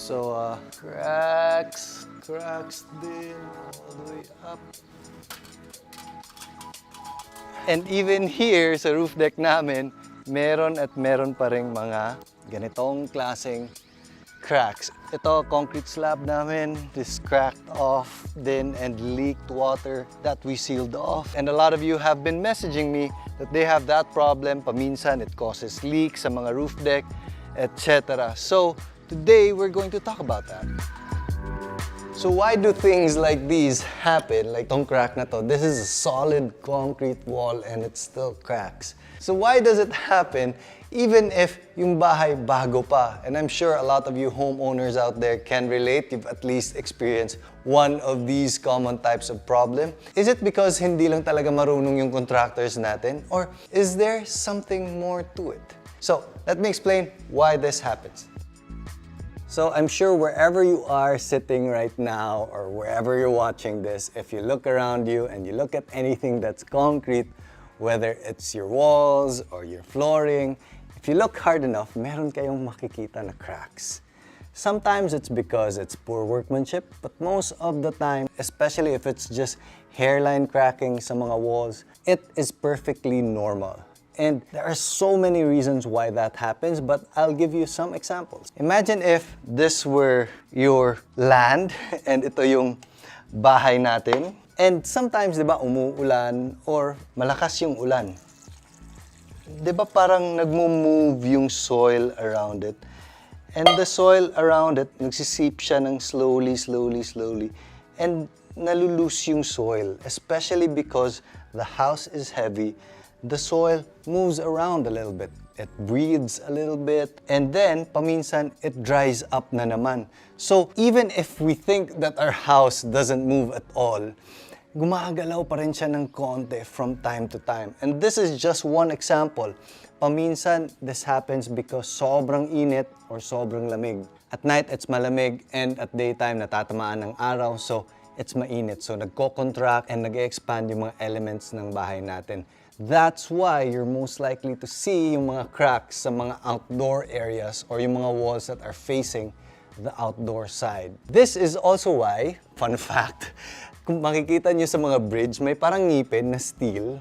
So, cracks din all the way up. And even here sa roof deck namin, meron pa ring mga ganitong klaseng cracks. Ito, concrete slab namin, this cracked off din and leaked water that we sealed off. And a lot of you have been messaging me that they have that problem. Paminsan, it causes leaks sa mga roof deck, etc. So, today, we're going to talk about that. So why do things like these happen? Like tong crack na to, this is a solid concrete wall and it still cracks. So why does it happen even if yung bahay bago pa? And I'm sure a lot of you homeowners out there can relate. You've at least experienced one of these common types of problem. Is it because hindi lang talaga marunong yung contractors natin? Or is there something more to it? So let me explain why this happens. So I'm sure wherever you are sitting right now or wherever you're watching this, if you look around you and you look at anything that's concrete, whether it's your walls or your flooring, if you look hard enough, meron kayong makikita na cracks. Sometimes it's because it's poor workmanship, but most of the time, especially if it's just hairline cracking sa mga walls, it is perfectly normal. And there are so many reasons why that happens, but I'll give you some examples. Imagine if this were your land and ito yung bahay natin. And sometimes, di ba, umuulan or malakas yung ulan. Di ba parang nagmo-move yung soil around it? And the soil around it, nagsisip siya ng slowly. And nalulose yung soil, especially because the house is heavy. The soil moves around a little bit. It breathes a little bit, and then paminsan it dries up na naman. So even if we think that our house doesn't move at all, gumagalaw pa rin siya ng konti from time to time. And this is just one example. Paminsan, this happens because sobrang init or sobrang lamig. At night, it's malamig, and at daytime, natatamaan ng araw, so it's mainit. So nagko-contract and nag-expand yung mga elements ng bahay natin. That's why you're most likely to see yung mga cracks sa mga outdoor areas or yung mga walls that are facing the outdoor side. This is also why, fun fact, kung makikita nyo sa mga bridge, may parang ngipin na steel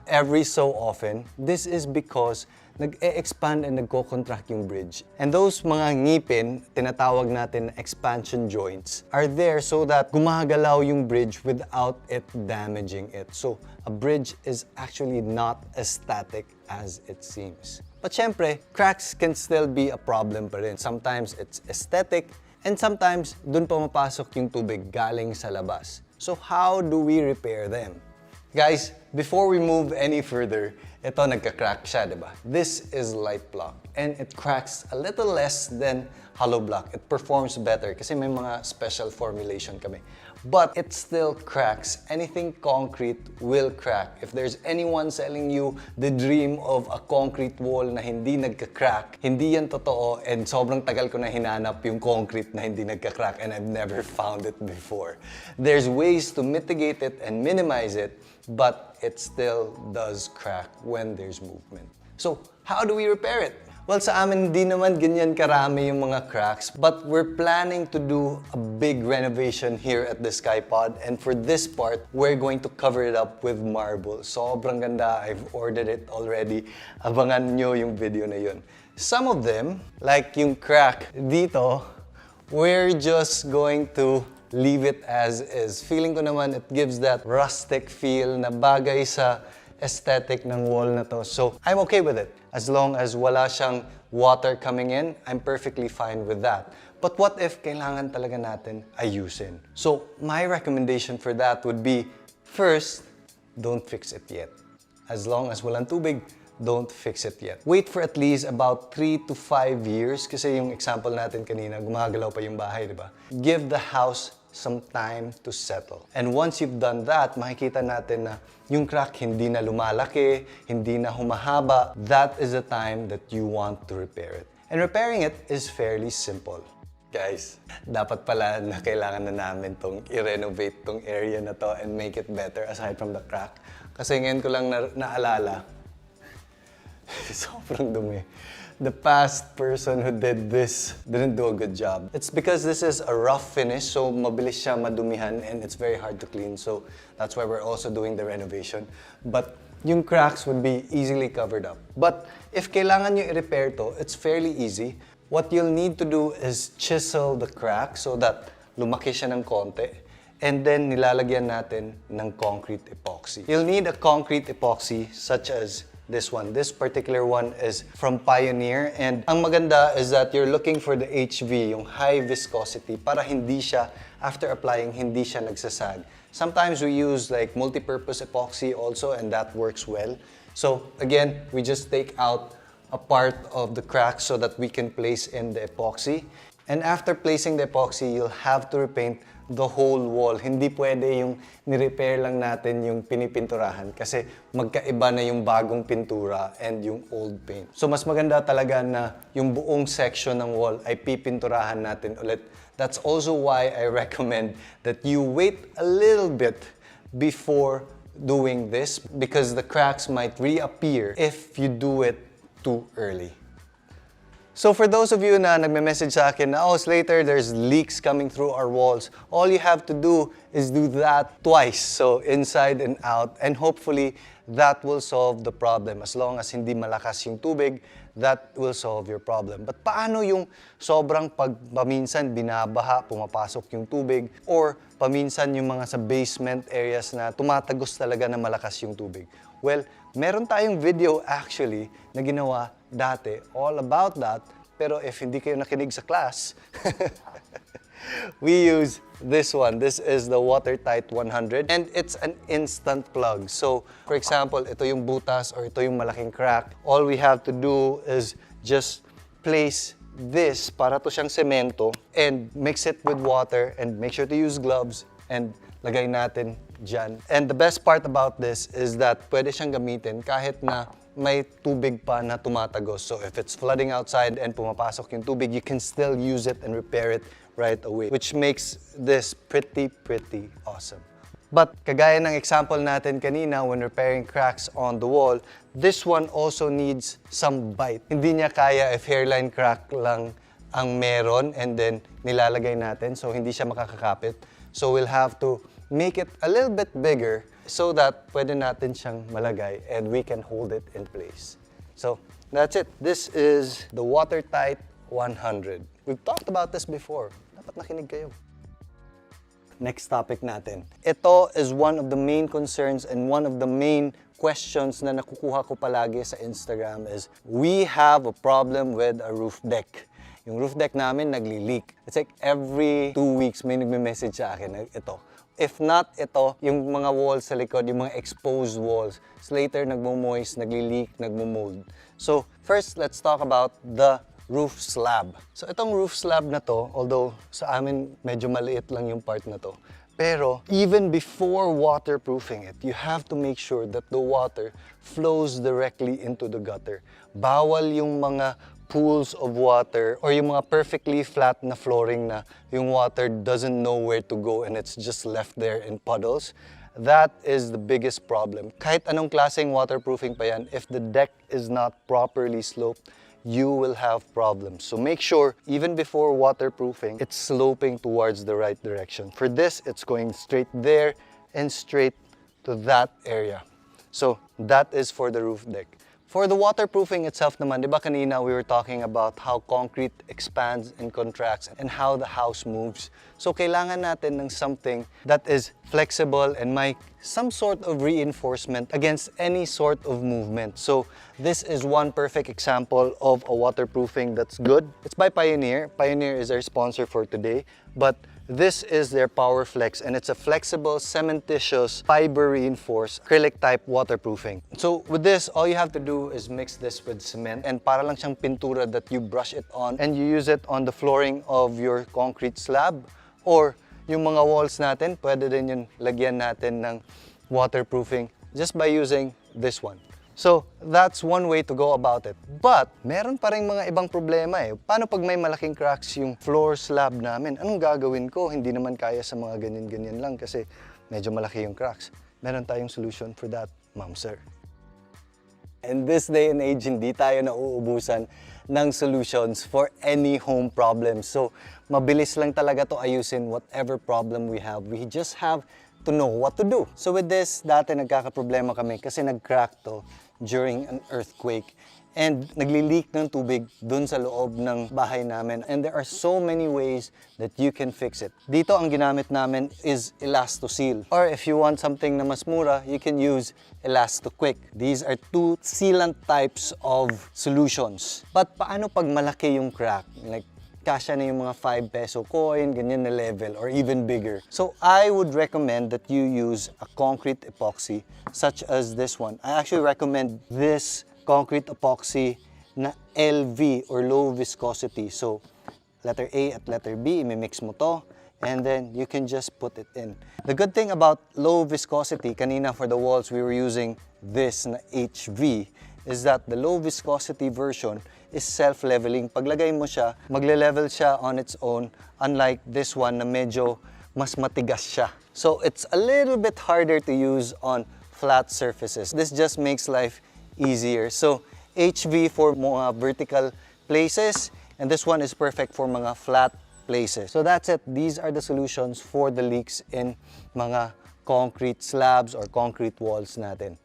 every so often. This is because nag-e-expand and nagko-contract yung bridge. And those mga ngipin, tinatawag natin expansion joints, are there so that gumagalaw yung bridge without it damaging it. So, a bridge is actually not as static as it seems. But syempre, cracks can still be a problem pa rin. Sometimes it's aesthetic, and sometimes dun pumapasok yung tubig galing sa labas. So, how do we repair them? Guys, before we move any further, ito nagka-crack siya, di ba? This is light block and it cracks a little less than hollow block. It performs better kasi may mga special formulation kami. But it still cracks. Anything concrete will crack. If there's anyone selling you the dream of a concrete wall na hindi nagka-crack, hindi yan totoo, and sobrang tagal ko na hinanap yung concrete na hindi nagka-crack and I've never found it before. There's ways to mitigate it and minimize it, but it still does crack when there's movement. So, how do we repair it? Well, sa amin hindi naman ganyan karami yung mga cracks, but we're planning to do a big renovation here at the Skypod, and for this part, we're going to cover it up with marble. Sobrang ganda, I've ordered it already. Abangan nyo yung video na yun. Some of them, like yung crack dito, we're just going to leave it as is. Feeling ko naman it gives that rustic feel na bagay sa aesthetic ng wall na to. So, I'm okay with it. As long as wala siyang water coming in, I'm perfectly fine with that. But what if kailangan talaga natin ayusin? So, my recommendation for that would be, first, don't fix it yet. As long as walang tubig, don't fix it yet. Wait for at least about 3 to 5 years kasi yung example natin kanina, gumagalaw pa yung bahay, di ba? Give the house some time to settle. And once you've done that, makikita natin na yung crack hindi na lumalaki, hindi na humahaba. That is the time that you want to repair it. And repairing it is fairly simple. Guys, dapat pala na kailangan na namin tong i-renovate tong area na to and make it better aside from the crack. Kasi ngayon ko lang naalala, sobrang dumi. the past person who did this didn't do a good job. It's because this is a rough finish, so mabilis siya madumihan and it's very hard to clean. So that's why we're also doing the renovation. But yung cracks would be easily covered up. But if kailangan nyo i-repair to, it's fairly easy. What you'll need to do is chisel the crack so that lumaki siya ng konti. And then nilalagyan natin ng concrete epoxy. You'll need a concrete epoxy such as this one. This particular one is from Pioneer. And ang maganda is that you're looking for the HV, yung high viscosity, para hindi siya, after applying, hindi siya nagsasag. Sometimes we use like multi-purpose epoxy also, and that works well. So again, we just take out a part of the crack so that we can place in the epoxy. And after placing the epoxy, you'll have to repaint the whole wall. Hindi pwede yung ni-repair lang natin yung pinipinturahan kasi magkaiba na yung bagong pintura and yung old paint. So mas maganda talaga na yung buong section ng wall ay pipinturahan natin ulit. That's also why I recommend that you wait a little bit before doing this because the cracks might reappear if you do it too early. So for those of you na nagme-message sa akin na, oh, Slater, there's leaks coming through our walls, all you have to do is do that twice, so inside and out, and hopefully that will solve the problem. As long as hindi malakas yung tubig, that will solve your problem. But paano yung sobrang paminsan binabaha, pumapasok yung tubig, or paminsan yung mga sa basement areas na tumatagos talaga na malakas yung tubig? Well, meron tayong video actually na ginawa dati all about that. Pero if hindi kayo nakinig sa class, we use this one. This is the Watertight 100 and it's an instant plug. So, for example, ito yung butas or ito yung malaking crack. All we have to do is just place this, para to siyang semento, and mix it with water and make sure to use gloves and lagay natin dyan. And the best part about this is that pwede siyang gamitin kahit na may tubig pa na tumatagos. So if it's flooding outside and pumapasok yung tubig, you can still use it and repair it right away, which makes this pretty awesome. But kagaya ng example natin kanina when repairing cracks on the wall, this one also needs some bite. Hindi niya kaya if hairline crack lang ang meron and then nilalagay natin, so hindi siya makakakapit. So we'll have to make it a little bit bigger so that pwede natin siyang malagay and we can hold it in place. So that's it. This is the Watertight 100. We've talked about this before. Dapat nakinig kayo. Next topic natin. Ito is one of the main concerns and one of the main questions na nakukuha ko palagi sa Instagram is we have a problem with a roof deck. Yung roof deck namin nagli-leak. It's like every 2 weeks may nagme-message sa akin, ito. If not ito, yung mga walls sa likod, yung mga exposed walls, Slater nagmo-moist, nagli-leak, nagmo-mold. So first, let's talk about the roof slab. So itong roof slab na to, although sa amin medyo maliit lang yung part na to, pero even before waterproofing it, you have to make sure that the water flows directly into the gutter. Bawal yung mga pools of water or yung mga perfectly flat na flooring na yung water doesn't know where to go and it's just left there in puddles. That is the biggest problem. Kahit anong klaseng waterproofing pa yan, if the deck is not properly sloped, you will have problems. So make sure, even before waterproofing, it's sloping towards the right direction. For this, it's going straight there and straight to that area. So that is for the roof deck. For the waterproofing itself naman, di ba kanina we were talking about how concrete expands and contracts and how the house moves. So kailangan natin ng something that is flexible and may some sort of reinforcement against any sort of movement. So this is one perfect example of a waterproofing that's good. It's by Pioneer. Pioneer is our sponsor for today, but this is their PowerFlex and it's a flexible, cementitious, fiber reinforced, acrylic type waterproofing. So with this, all you have to do is mix this with cement and para lang siyang pintura that you brush it on and you use it on the flooring of your concrete slab or yung mga walls natin, pwede din yun lagyan natin ng waterproofing just by using this one. So, that's one way to go about it. But, meron pa rin mga ibang problema eh. Paano pag may malaking cracks yung floor slab namin? Anong gagawin ko? Hindi naman kaya sa mga ganyan-ganyan lang kasi medyo malaki yung cracks. Meron tayong solution for that, ma'am sir. In this day and age, hindi tayo nauubusan ng solutions for any home problem. So, mabilis lang talaga to ayusin whatever problem we have. We just have to know what to do. So with this, dati nagkakaproblema kami kasi nag-crack to during an earthquake. And nagli-leak ng tubig dun sa loob ng bahay namin. And there are so many ways that you can fix it. Dito ang ginamit namin is Elastoseal. Or if you want something na mas mura, you can use Elastoquick. These are two sealant types of solutions. But paano pag malaki yung crack? Like, kasya na yung mga 5 peso coin, ganyan na level, or even bigger. So I would recommend that you use a concrete epoxy such as this one. I actually recommend this concrete epoxy na LV or low viscosity. So letter A at letter B, imimix mo to, and then you can just put it in. The good thing about low viscosity, kanina for the walls we were using this na HV, is that the low viscosity version is self-leveling. Paglagay mo siya, magle-level siya on its own, unlike this one na medyo mas matigas siya. So it's a little bit harder to use on flat surfaces. This just makes life easier. So HV for mga vertical places, and this one is perfect for mga flat places. So that's it. These are the solutions for the leaks in mga concrete slabs or concrete walls natin.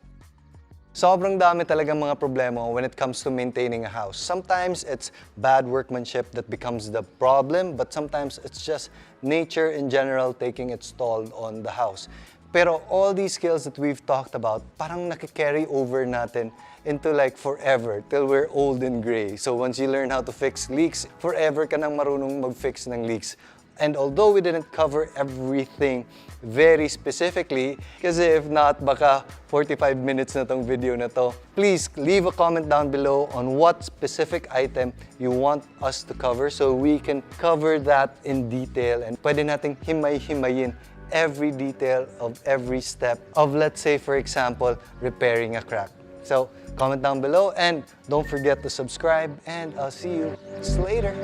Sobrang dami talagang mga problema when it comes to maintaining a house. Sometimes it's bad workmanship that becomes the problem, but sometimes it's just nature in general taking its toll on the house. Pero all these skills that we've talked about, parang nakikarry over natin into like forever, till we're old and gray. So once you learn how to fix leaks, forever ka nang marunong mag-fix ng leaks. And although we didn't cover everything very specifically, kasi if not, baka 45 minutes na tong video na to, please leave a comment down below on what specific item you want us to cover so we can cover that in detail and pwede nating himay-himayin every detail of every step of, let's say, for example, repairing a crack. So, comment down below and don't forget to subscribe, and I'll see you later.